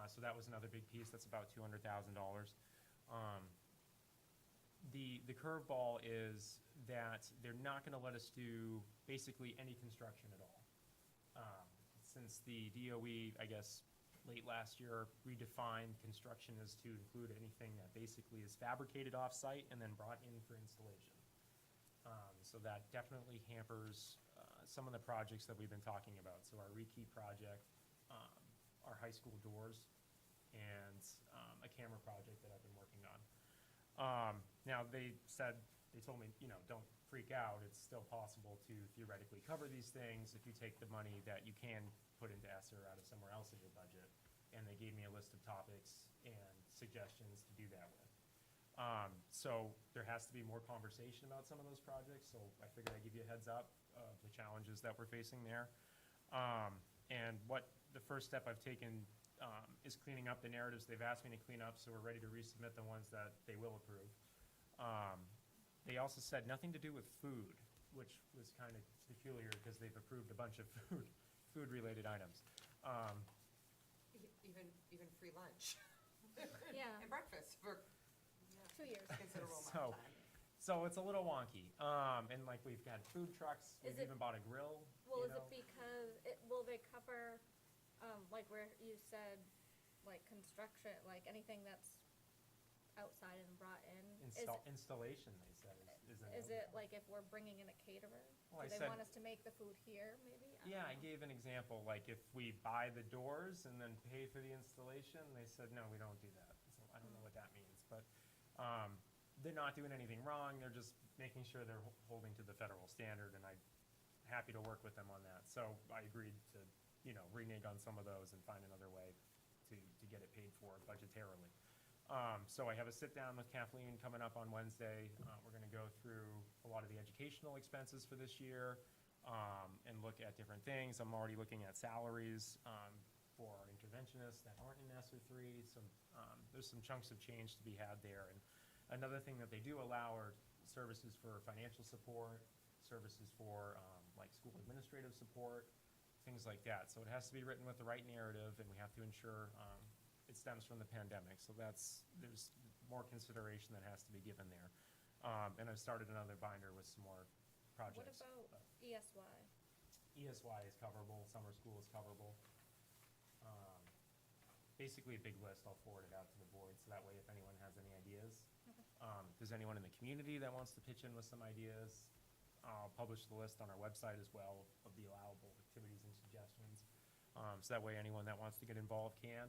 So that was another big piece. That's about $200,000. The curveball is that they're not going to let us do basically any construction at all. Since the DOE, I guess, late last year redefined construction as to include anything that basically is fabricated off-site and then brought in for installation. So that definitely hampers some of the projects that we've been talking about. So our Rekey project, our high school doors, and a camera project that I've been working on. Now, they told me, don't freak out. It's still possible to theoretically cover these things if you take the money that you can put into ESSER out of somewhere else in your budget. And they gave me a list of topics and suggestions to do that with. So there has to be more conversation about some of those projects. So I figured I'd give you a heads up of the challenges that we're facing there. And what the first step I've taken is cleaning up the narratives they've asked me to clean up, so we're ready to resubmit the ones that they will approve. They also said nothing to do with food, which was kind of peculiar because they've approved a bunch of food-related items. Even free lunch. Yeah. And breakfast for 2 years. a considerable amount of time. So it's a little wonky. And like we've got food trucks, Is we've it- even bought a grill. Well, you is it know. because, will they cover, like where you said, like construction, like anything that's outside and brought in? Installation, they said, Is it like if we're bringing in a caterer? Well, I Do they said- want us to make the food here, maybe? don't Yeah, I know. gave an example, like if we buy the doors and then pay for the installation, they said, no, we don't do that. So I don't know what that means, but, they're not doing anything wrong, they're just making sure they're holding to the federal standard, and I'm happy to work with them on that. So I agreed to, renege on some of those and find another way to get it paid for budgetarily. So I have a sit-down with Kathleen coming up on Wednesday. We're gonna go through a lot of the educational expenses for this year, and look at different things. I'm already looking at salaries, for our interventionists that aren't in ESER three, so, there's some chunks of change to be had there. And another thing that they do allow are services for financial support, services for, like school administrative support, things like that. So it has to be written with the right narrative, and we have to ensure, it stems from the pandemic. So there's more consideration that has to be given there. And I've started another binder with some more What projects. about ESY? ESY is coverable, summer school is coverable. Basically a big list, I'll forward it out to the board, so that way if anyone has any ideas. If there's anyone in the community that wants to pitch in with some ideas, I'll publish the list on our website as well of the allowable activities and suggestions. So that way anyone that wants to get involved can,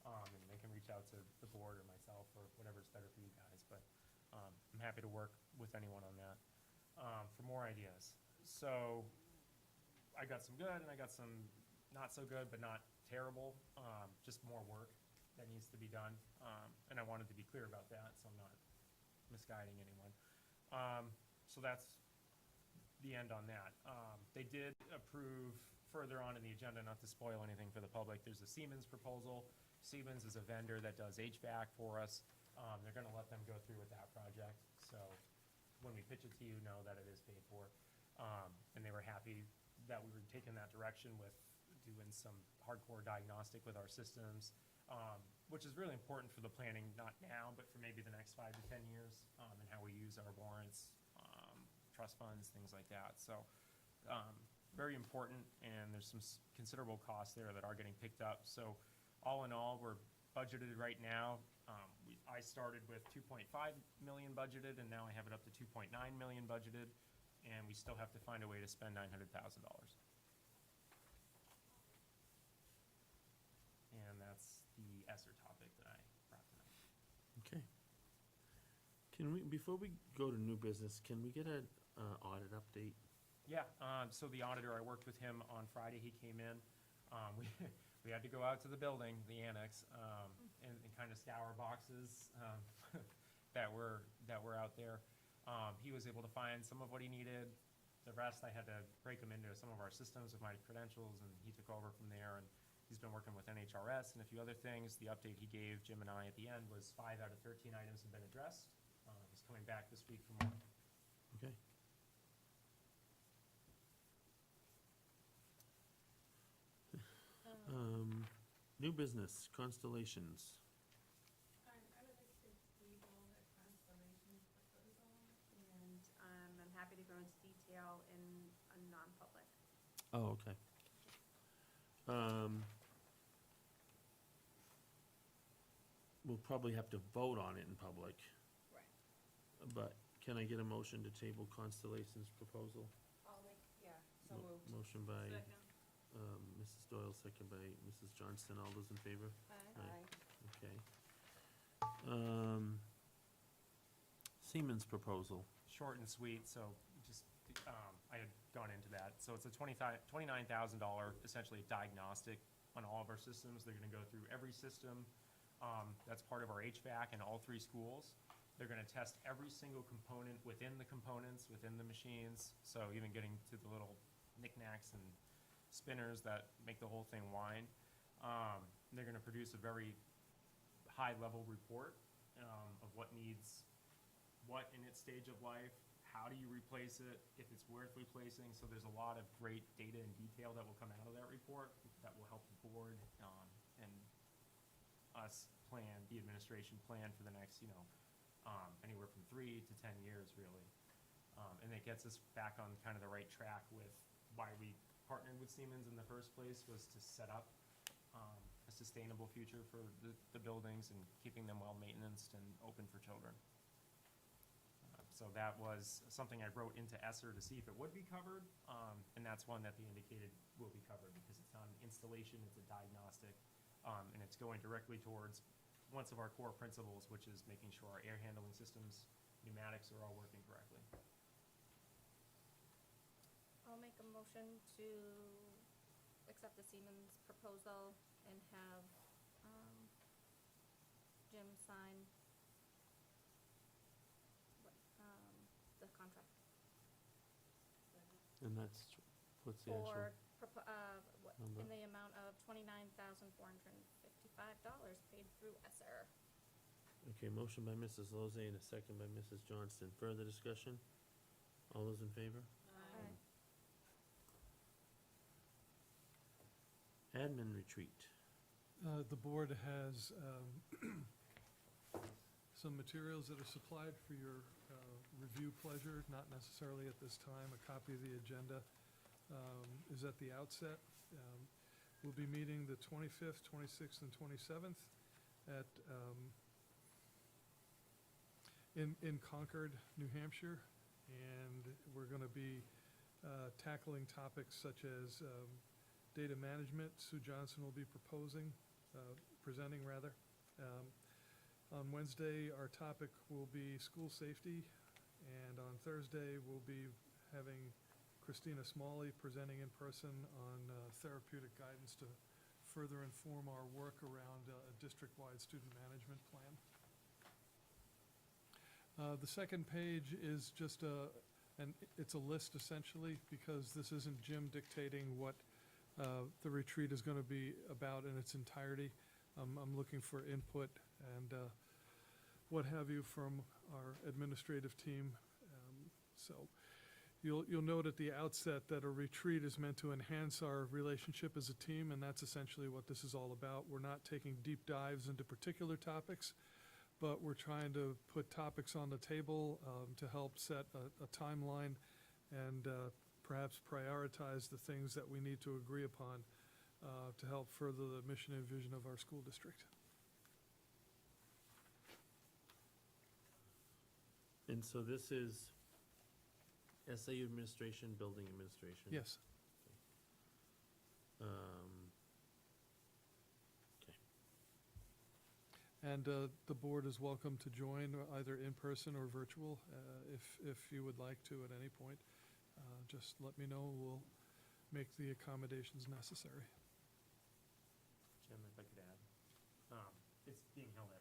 and they can reach out to the board or myself or whatever's better for you guys. But I'm happy to work with anyone on that for more ideas. So I got some good and I got some not so good, but not terrible, just more work that needs to be done. And I wanted to be clear about that, so I'm not misguiding anyone. So that's the end on that. They did approve further on in the agenda, not to spoil anything for the public, there's a Siemens proposal. Siemens is a vendor that does HVAC for us. They're gonna let them go through with that project, so when we pitch it to you, know that it is paid for. And they were happy that we were taking that direction with doing some hardcore diagnostic with our systems, which is really important for the planning, not now, but for maybe the next 5 to 10 years, and how we use our warrants, trust funds, things like that. So, very important, and there's some considerable costs there that are getting picked up. So, all in all, we're budgeted right now. I started with 2.5 million budgeted, and now I have it up to 2.9 million budgeted, and we still have to find a way to spend $900,000. And that's the ESER topic that I brought tonight. Okay. Can we, before we go to new business, can we get an audit update? Yeah, so the auditor, I worked with him on Friday, he came in. We had to go out to the building, the annex, and kind of scour boxes that were out there. He was able to find some of what he needed. The rest, I had to break them into some of our systems with my credentials, and he took over from there. And he's been working with NHRS and a few other things. The update he gave Jim and I at the end was 5 out of 13 items have been addressed. He's coming back this week for more. Okay. New business, Constellations. I would like to table the Constellations proposal, and I'm happy to go into detail in a non-public. Oh, okay. We'll probably have to vote on it in public, Right. but can I get a motion to table Constellations proposal? I'll make, yeah, so Mo- moved. Motion by Second. Mrs. Doyle, second by Mrs. Johnston. All those in favor? Aye. Okay. Siemens proposal. Short and sweet, so just, I had gone into that. So it's a $29,000 essentially diagnostic on all of our systems. They're gonna go through every system, that's part of our HVAC in all 3 schools. They're gonna test every single component within the components, within the machines, so even getting to the little knickknacks and spinners that make the whole thing whine. They're gonna produce a very high-level report, of what needs what in its stage of life, how do you replace it, if it's worth replacing. So there's a lot of great data and detail that will come out of that report that will help the board, and us plan, the administration plan for the next, anywhere from 3 to 10 years, really. And it gets us back on kind of the right track with why we partnered with Siemens in the first place, was to set up a sustainable future for the buildings and keeping them well-maintenanced and open for children. So that was something I wrote into ESSER to see if it would be covered, and that's one that they indicated will be covered because it's not an installation, it's a diagnostic, and it's going directly towards one of our core principles, which is making sure our air handling systems, pneumatics are all working correctly. I'll make a motion to accept the Siemens proposal and have, Jim sign the contract And that's, what's the actual? for, number? in the amount of $29,455 paid through ESSER. Okay, motion by Mrs. Lozay and a second by Mrs. Johnston. Further discussion? All those in favor? Aye. Admin retreat. The board has some materials that are supplied for your review pleasure, not necessarily at this time. A copy of the agenda is at the outset. We'll be meeting the 25th, 26th, and 27th at, in Concord, New Hampshire. And we're going to be tackling topics such as data management. Sue Johnson will be presenting rather. On Wednesday, our topic will be school safety, and on Thursday, we'll be having Christina Smalley presenting in person on therapeutic guidance to further inform our work around a district-wide student management plan. The second page is just it's a list essentially, because this isn't Jim dictating what the retreat is going to be about in its entirety. I'm looking for input and what have you from our administrative team. So you'll note at the outset that a retreat is meant to enhance our relationship as a team, and that's essentially what this is all about. We're not taking deep dives into particular topics, but we're trying to put topics on the table to help set a timeline and perhaps prioritize the things that we need to agree upon to help further the mission and vision of our school district. And so this is SAU administration, building administration? Yes. Okay. And the board is welcome to join either in person or virtual if you would like to at any point. Just let me know. We'll make the accommodations necessary. Jim, if I could add, it's being held at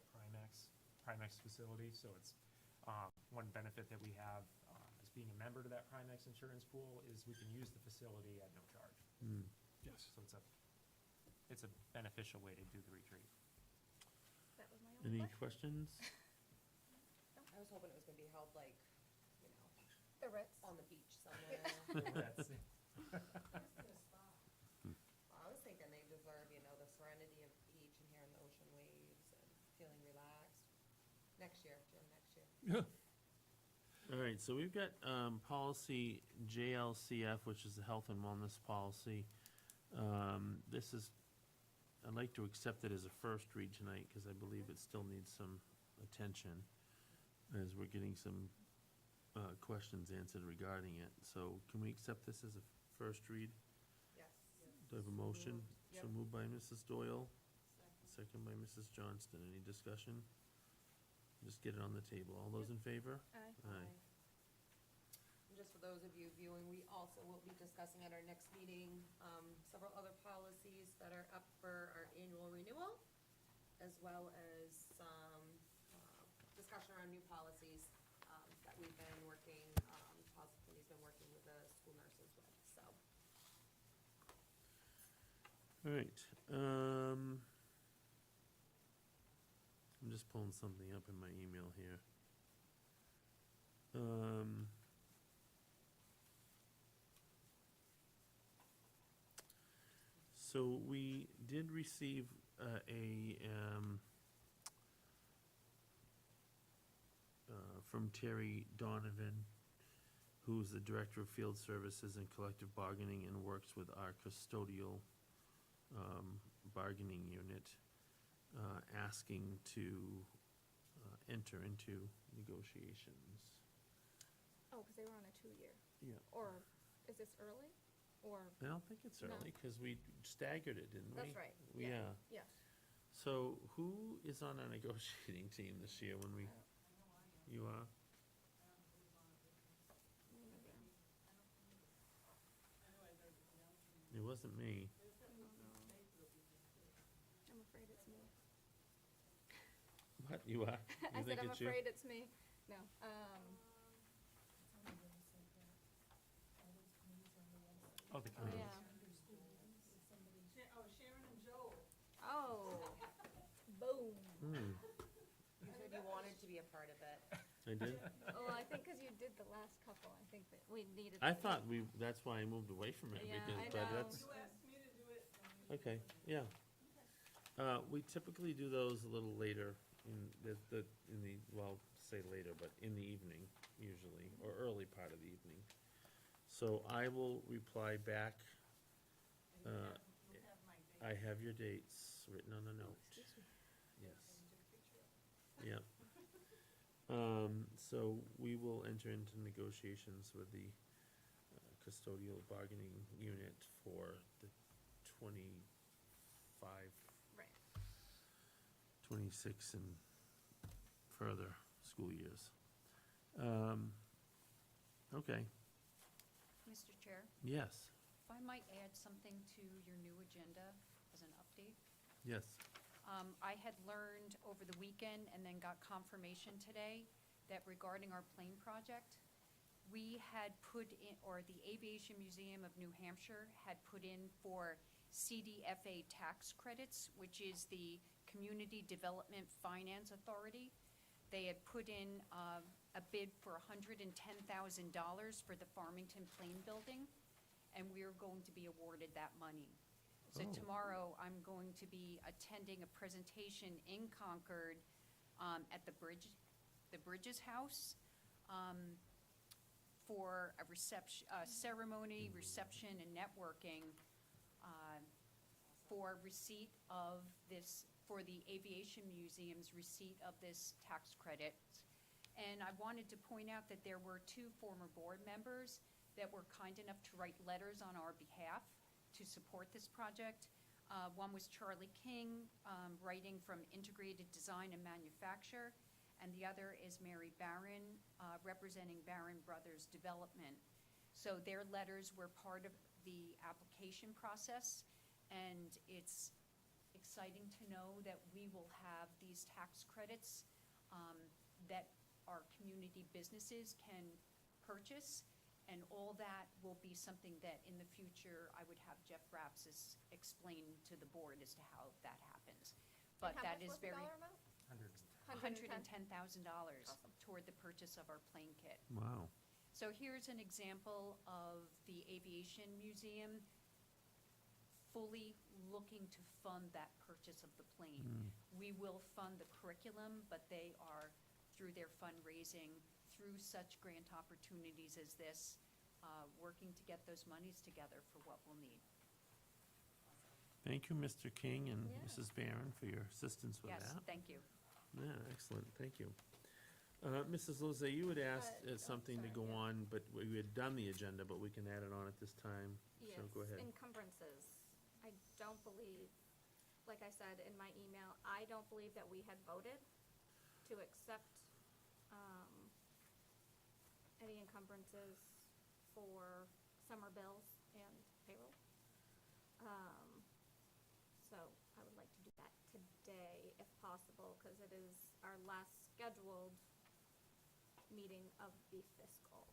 Primex facility, so it's, one benefit that we have, as being a member to that Primex insurance pool is we can use the facility at no charge. Yes. So it's a beneficial way to do the retreat. That was my only Any question. questions? I was hoping it was gonna be held like, you know, The Ritz. on the beach somewhere. That's it. I was thinking they deserve, you know, the serenity of the beach and hearing the ocean waves and feeling relaxed. Next year, Jim, next year. All right, so we've got policy JLCF, which is the health and wellness policy. This is, I'd like to accept it as a first read tonight, because I believe it still needs some attention, as we're getting some questions answered regarding it. So can we accept this as a first read? Yes. Do I have a motion? So Yep. moved by Mrs. Doyle, second by Mrs. Johnston. Any discussion? Just get it on the table. All those in favor? Aye. Aye. And just for those of you viewing, we also will be discussing at our next meeting, several other policies that are up for our annual renewal, as well as some, discussion around new policies, that we've been working, Policy Committee's been working with the school nurses with, so. All right. I'm just pulling something up in my email here. So we did receive from Terry Donovan, who's the Director of Field Services and Collective Bargaining and works with our custodial bargaining unit, asking to enter into negotiations. Oh, because they were on a 2-year. Yeah. Or is this early? Or, I don't think it's No. early, because we staggered it, didn't we? that's right. Yeah. Yes. So who is on our negotiating team this year when we, you are? It wasn't me. I'm afraid it's me. What, you are? I You said, think I'm it's you? afraid it's me. No, Oh, the oh, yeah. Oh, Sharon and Joel. Oh, boom. Hmm, You said you wanted to be a part of it. I did? Well, I think because you did the last couple, I think that we needed. I to- thought that's why I moved away from it, Yeah, because, I but know. that's, You asked me to do it. okay, yeah. We typically do those a little later well, say later, but in the evening, usually, or early part of the evening. So I will reply back. And Uh, you have my date. I have your dates written on a note. Yes. Yeah. So we will enter into negotiations with the custodial bargaining unit for the 25, Right. 26 and further school years. Okay, Mr. Chair, yes, if I might add something to your new agenda as an update. yes. I had learned over the weekend and then got confirmation today that regarding our plane project, we had put in, or the Aviation Museum of New Hampshire had put in for CDFA tax credits, which is the Community Development Finance Authority. They had put in a bid for $110,000 for the Farmington plane building, and we're going to be awarded that money. So Oh. tomorrow, I'm going to be attending a presentation in Concord at the Bridges House for a ceremony, reception, and networking for receipt of this, for the Aviation Museum's receipt of this tax credit. And I wanted to point out that there were 2 former board members that were kind enough to write letters on our behalf to support this project. One was Charlie King, writing from Integrated Design and Manufacture, and the other is Mary Barron, representing Barron Brothers Development. So their letters were part of the application process, and it's exciting to know that we will have these tax credits that our community businesses can purchase, and all that will be something that in the future, I would have Jeff Rapsis explain to the board as to how that happens. But And how that much is was the very, dollar amount? $110,000 Awesome. toward the purchase of our plane kit. Wow. So here's an example of the Aviation Museum fully looking to fund that purchase of the plane. We will fund the curriculum, but they are, through their fundraising, through such grant opportunities as this, working to get those monies together for what we'll need. Thank you, Mr. King and Yeah. Mrs. Barron, for your assistance with Yes, that. thank you. Yeah, excellent, thank you. Mrs. Lozay, you had asked something to sorry, go yeah. on, but we had done the agenda, but we can add it on at this time. So go ahead. Yes, encumbrances. I don't believe, like I said in my email, I don't believe that we had voted to accept any encumbrances for summer bills and payroll. So I would like to do that today if possible, because it is our last scheduled meeting of the fiscal.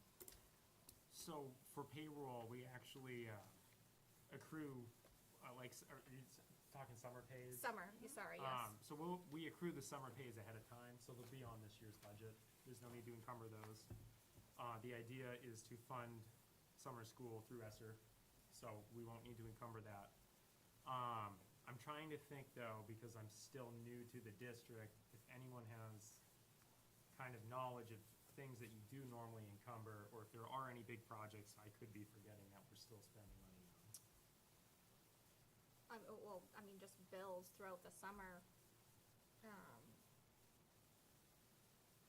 So for payroll, we actually accrue, are you talking summer pays? Summer, sorry, yes. So we accrue the summer pays ahead of time, so they'll be on this year's budget. There's no need to encumber those. The idea is to fund summer school through ESSER, so we won't need to encumber that. I'm trying to think though, because I'm still new to the district, if anyone has kind of knowledge of things that you do normally encumber, or if there are any big projects I could be forgetting that we're still spending money on. I mean, just bills throughout the summer.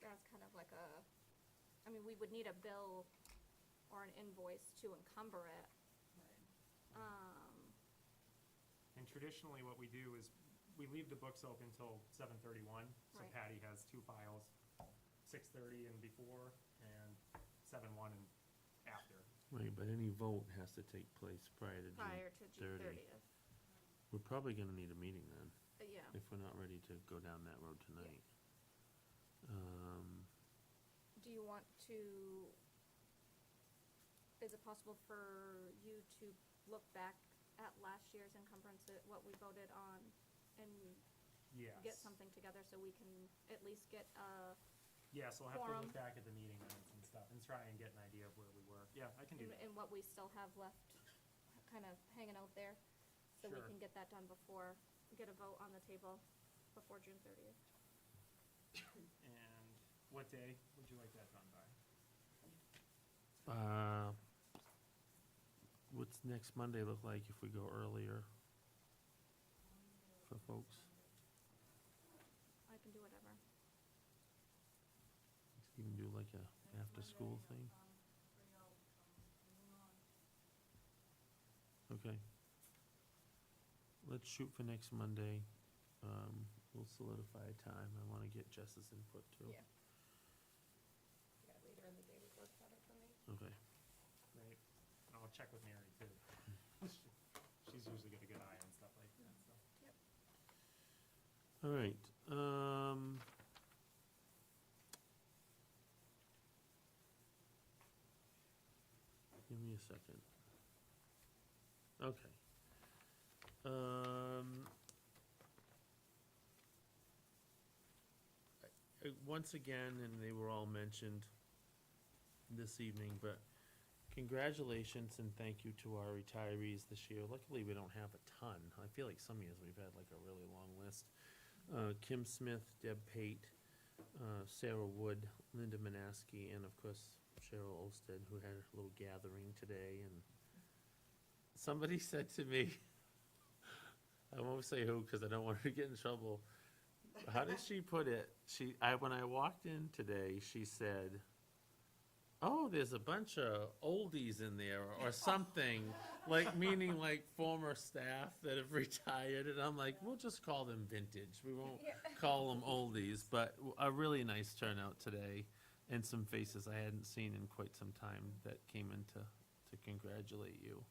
That's kind of like we would need a bill or an invoice to encumber it. And traditionally, what we do is, we leave the books open till 7:31, so Right. Patty has two files, 6:30 and before, and 7:1 and after. Right, but any vote has to take place prior to Prior to June 30. 30th. We're probably gonna need a meeting then, Yeah. if we're not ready to go down that road tonight. Do you want to, is it possible for you to look back at last year's encumbrance, what we voted on, and Yes. get something together so we can at least get Yeah, so I'll have to quorum? look back at the meeting minutes and stuff, and try and get an idea of where we were. Yeah, I can do that. and what we still have left kind of hanging out there, so we Sure. can get that done before, get a vote on the table before June 30th. And what day would you like that done by? What's next Monday look like if we go earlier for folks? I can do whatever. Let's even do like a after-school thing? Okay. Let's shoot for next Monday. We'll solidify a time. I wanna get Jess's input too. Yeah. Yeah, later in the day would work better for me. Okay. Right, and I'll check with Mary too. She's usually got a good eye on stuff like that, so. All right, give me a second. Okay. Once again, and they were all mentioned this evening, but congratulations and thank you to our retirees this year. Luckily, we don't have a ton. I feel like some years we've had like a really long list. Kim Smith, Deb Pate, Sarah Wood, Linda Manaski, and of course Cheryl Olsted, who had a little gathering today. And somebody said to me, I won't say who because I don't want her to get in trouble. How did she put it? When I walked in today, she said, "Oh, there's a bunch of oldies in there," or something, like meaning like former staff that have retired. And I'm like, we'll just call them vintage. We won't call them oldies. But a really nice turnout today, and some faces I hadn't seen in quite some time that came in to congratulate you.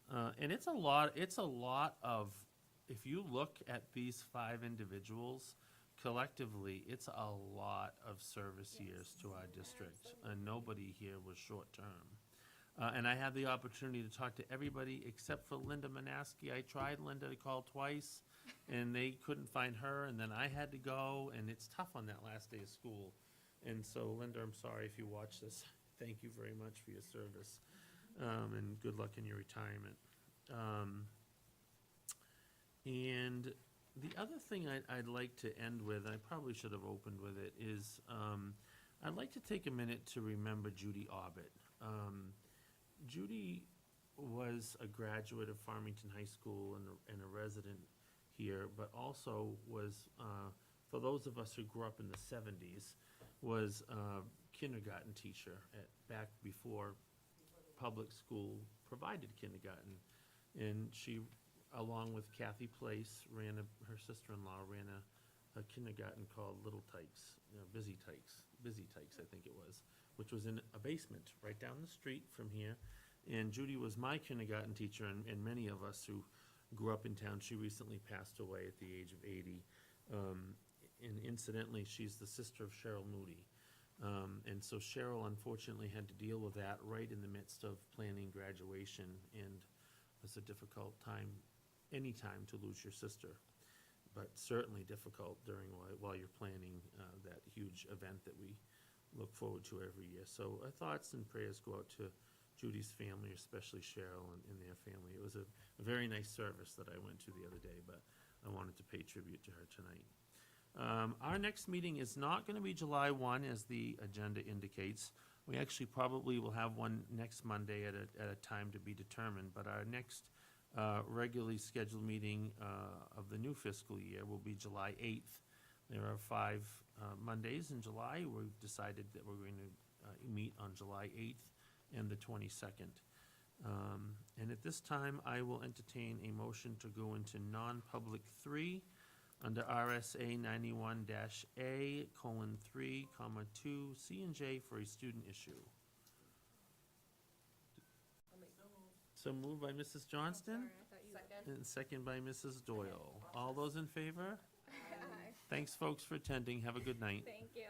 And it's a lot. It's a lot of. If you look at these 5 individuals, collectively, it's a lot of service years to our district, and nobody here was short-term. And I had the opportunity to talk to everybody except for Linda Manaski. I tried Linda to call twice, and they couldn't find her, and then I had to go, and it's tough on that last day of school. And so, Linda, I'm sorry if you watch this. Thank you very much for your service, and good luck in your retirement. And the other thing I'd like to end with, I probably should have opened with it, is I'd like to take a minute to remember Judy Orbit. Judy was a graduate of Farmington High School and a resident here, but also was, for those of us who grew up in the 70s, was a kindergarten teacher back before public school provided kindergarten. And she, along with Kathy Place, her sister-in-law ran a kindergarten called Little Tykes, Busy Tykes, I think it was, which was in a basement right down the street from here. And Judy was my kindergarten teacher, and many of us who grew up in town. She recently passed away at the age of 80. And incidentally, she's the sister of Cheryl Moody. And so Cheryl unfortunately had to deal with that right in the midst of planning graduation, and it was a difficult time, any time to lose your sister, but certainly difficult while you're planning that huge event that we look forward to every year. So our thoughts and prayers go out to Judy's family, especially Cheryl and their family. It was a very nice service that I went to the other day, but I wanted to pay tribute to her tonight. Our next meeting is not going to be July 1, as the agenda indicates. We actually probably will have one next Monday at a time to be determined, but our next regularly scheduled meeting of the new fiscal year will be July 8th. There are 5 Mondays in July. We've decided that we're going to meet on July 8th and the 22nd. And at this time, I will entertain a motion to go into non-public 3 under RSA 91-A, colon 3, comma 2, C and J for a student issue. So moved by Mrs. Johnston Second. and second by Mrs. Doyle. All those in favor? Thanks, folks, for attending. Have a good night. Thank you.